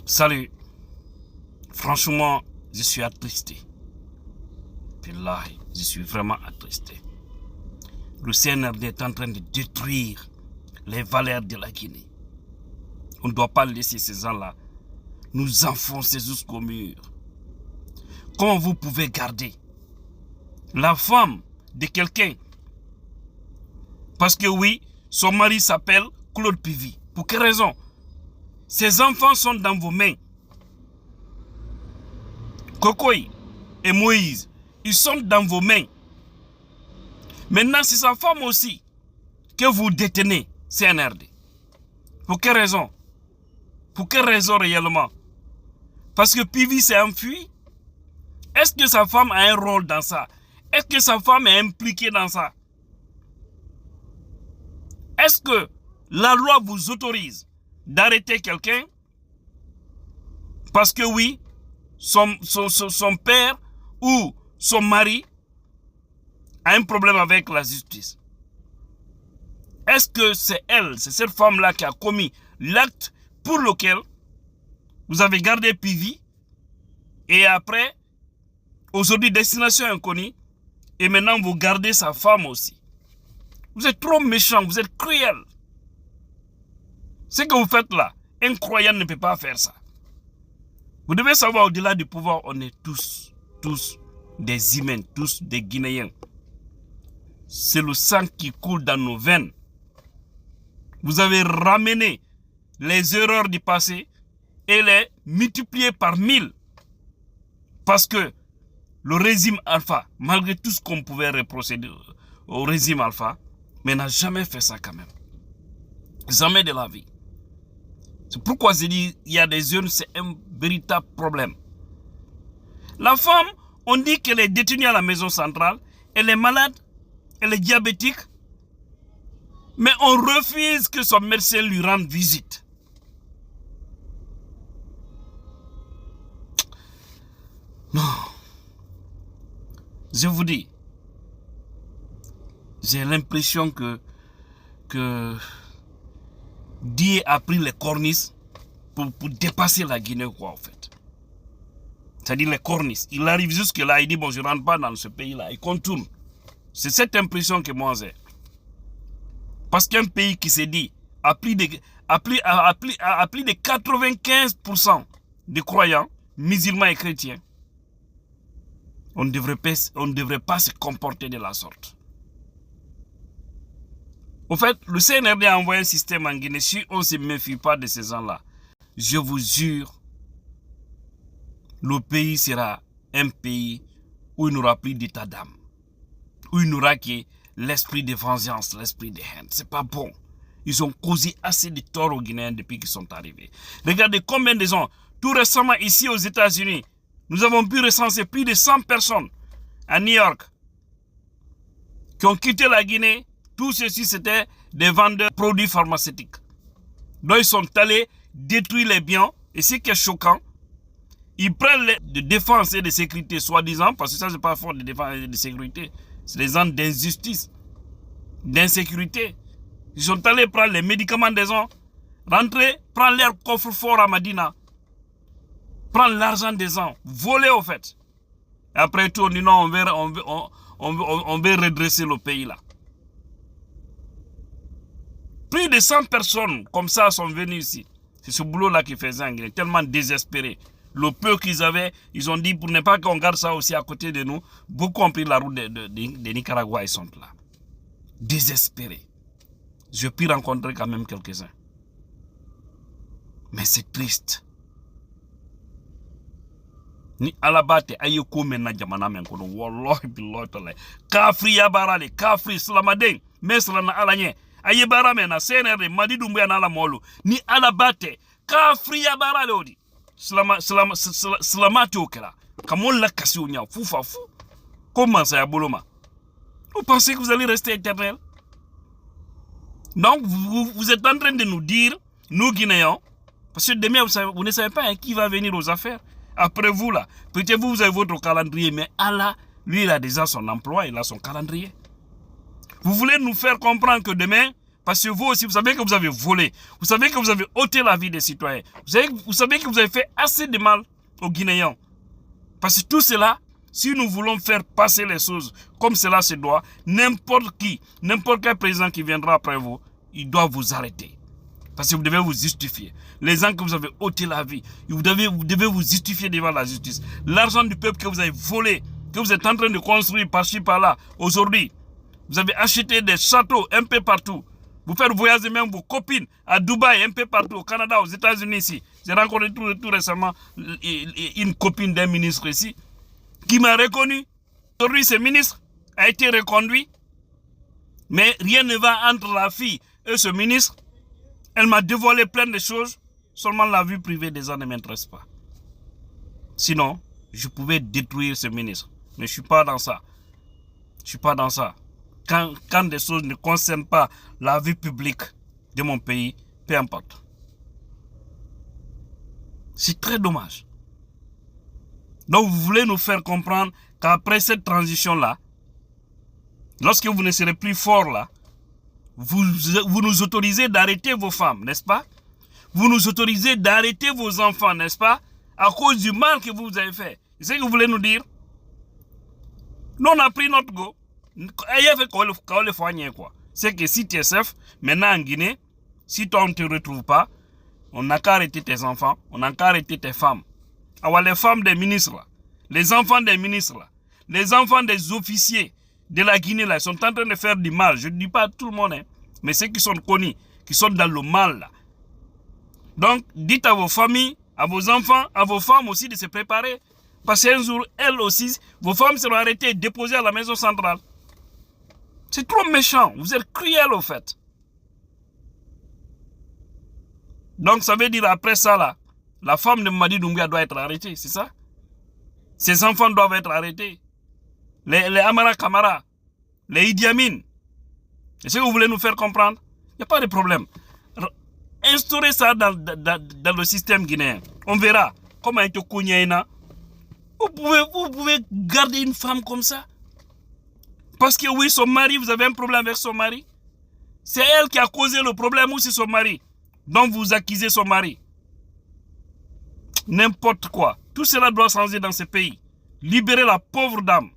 Salut. Franchement, je suis attristé. Billahi, je suis vraiment attristé. Le CNRD est en train de détruire les valeurs de la Guinée. On ne doit pas laisser ces gens-là nous enfoncer jusqu'au mur. Comment vous pouvez garder la femme de quelqu'un? Parce que oui, son mari s'appelle Claude Pivy. Pour quelle raison? Ses enfants sont dans vos mains. Kokoï et Moïse, ils sont dans vos mains. Maintenant, c'est sa femme aussi que vous détenez, CNRD. Pour quelle raison? Pour quelle raison réellement? Parce que Pivy s'est enfui? Est-ce que sa femme a un rôle dans ça? Est-ce que sa femme est impliquée dans ça? Est-ce que la loi vous autorise d'arrêter quelqu'un parce que oui, son père ou son mari a un problème avec la justice? Est-ce que c'est elle, c'est cette femme-là qui a commis l'acte pour lequel vous avez gardé Pivy et après, aujourd'hui, destination inconnue, et maintenant vous gardez sa femme aussi? Vous êtes trop méchant, vous êtes cruel. Ce que vous faites là, un croyant ne peut pas faire ça. Vous devez savoir, au-delà du pouvoir, on est tous des humains, tous des Guinéens. C'est le sang qui coule dans nos veines. Vous avez ramené les erreurs du passé et les multiplié par 1000. Parce que le régime Alpha, malgré tout ce qu'on pouvait reprocher au régime Alpha, mais n'a jamais fait ça quand même. Jamais de la vie. C'est pourquoi je dis il y a des jeunes, c'est un véritable problème. La femme, on dit qu'elle est détenue à la maison centrale, elle est malade, elle est diabétique, mais on refuse que son médecin lui rende visite. Non. Je vous dis, j'ai l'impression que Dieu a pris les cornices pour dépasser la Guinée, quoi, en fait. C'est-à-dire les cornices. Il arrive jusque là, il dit, bon, je ne rentre pas dans ce pays-là. Il contourne. C'est cette impression que moi j'ai. Parce qu'un pays qui s'est dit, à plus de 95% de croyants, musulmans et chrétiens, on ne devrait pas se comporter de la sorte. Au fait, le CNRD a envoyé un système en Guinée. Si on ne se méfie pas de ces gens-là, je vous jure, le pays sera un pays où il n'y aura plus d'état d'âme. Où il n'y aura que l'esprit de vengeance, l'esprit de haine. C'est pas bon. Ils ont causé assez de tort aux Guinéens depuis qu'ils sont arrivés. Regardez combien de gens, tout récemment ici aux États-Unis, nous avons pu recenser plus de 100 personnes à New York qui ont quitté la Guinée. Tout ceci, c'était des vendeurs de produits pharmaceutiques. Donc, ils sont allés détruire les biens. Et ce qui est choquant, ils prennent les de défense et de sécurité, soi-disant, parce que ça, c'est pas fort de défense et de sécurité. C'est des gens d'injustice, d'insécurité. Ils sont allés prendre les médicaments des gens, rentrer, prendre leur coffre-fort à Madina, prendre l'argent des gens, voler au fait. Et après tout, on dit non, on veut redresser le pays là. Plus de 100 personnes comme ça sont venues ici. C'est ce boulot-là qui faisait en Guinée, tellement désespérés. Le peu qu'ils avaient, ils ont dit pour ne pas qu'on garde ça aussi à côté de nous. Beaucoup ont pris la route de Nicaragua et sont là. Désespérés. Je puis rencontrer quand même quelques-uns. Mais c'est triste. Ni alabate ayoko mena jamana men kono wallahi billahi taala kafri ya barale kafri slamaden mesla na alanye aye barame na CNRD madidu mbuya na ala molu ni alabate kafri ya barale odi slamati okela kamon la kasi onya fufa fou. Comment ça ya boloma? Vous pensez que vous allez rester éternel? Donc vous êtes en train de nous dire, nous Guinéens, parce que demain vous ne savez pas hein, qui va venir aux affaires. Après vous là, peut-être vous avez votre calendrier, mais Allah, lui il a déjà son emploi, il a son calendrier. Vous voulez nous faire comprendre que demain, Parce que vous aussi, vous savez que vous avez volé. Vous savez que vous avez ôté la vie des citoyens. Vous savez que vous avez fait assez de mal aux Guinéens. Parce que tout cela, si nous voulons faire passer les choses comme cela se doit, n'importe qui, n'importe quel président qui viendra après vous, il doit vous arrêter. Parce que vous devez vous justifier. Les gens que vous avez ôté la vie, vous devez vous justifier devant la justice. L'argent du peuple que vous avez volé, que vous êtes en train de construire par-ci, par-là, aujourd'hui, vous avez acheté des châteaux un peu partout. Vous faites voyager même vos copines à Dubaï, un peu partout, au Canada, aux États-Unis ici. J'ai rencontré tout récemment une copine d'un ministre ici qui m'a reconnu. Aujourd'hui, ce ministre a été reconduit. Mais rien ne va entre la fille et ce ministre. Elle m'a dévoilé plein de choses. Seulement la vie privée des gens ne m'intéresse pas. Sinon, je pouvais détruire ce ministre. Mais je ne suis pas dans ça. Je ne suis pas dans ça. Quand des choses ne concernent pas la vie publique de mon pays, peu importe. C'est très dommage. Donc vous voulez nous faire comprendre qu'après cette transition-là, lorsque vous ne serez plus fort là, vous nous autorisez d'arrêter vos femmes, n'est-ce pas? Vous nous autorisez d'arrêter vos enfants, n'est-ce pas? À cause du mal que vous avez fait. C'est ce que vous voulez nous dire? Nous on a pris notre go. C'est que si tu es chef, maintenant en Guinée, si toi on ne te retrouve pas, on n'a qu'à arrêter tes enfants, on n'a qu'à arrêter tes femmes. Alors les femmes des ministres là, les enfants des ministres là, les enfants des officiers de la Guinée là, ils sont en train de faire du mal. Je ne dis pas à tout le monde, hein, mais ceux qui sont connus, qui sont dans le mal là. Donc dites à vos familles, à vos enfants, à vos femmes aussi de se préparer. Parce qu'un jour, elles aussi, vos femmes seront arrêtées et déposées à la maison centrale. C'est trop méchant. Vous êtes cruel au fait. Donc ça veut dire après ça là, la femme de Mamadi Doumbouya doit être arrêtée, c'est ça? Ses enfants doivent être arrêtés. Les Amara Kamara, les Idi Amin. Est-ce que vous voulez nous faire comprendre? Il n'y a pas de problème. Instaurez ça dans le système guinéen. On verra comment il te connaît. Vous pouvez garder une femme comme ça? Parce que oui, son mari, vous avez un problème avec son mari. C'est elle qui a causé le problème ou c'est son mari? Donc vous accusez son mari. N'importe quoi. Tout cela doit changer dans ce pays. Libérez la pauvre dame.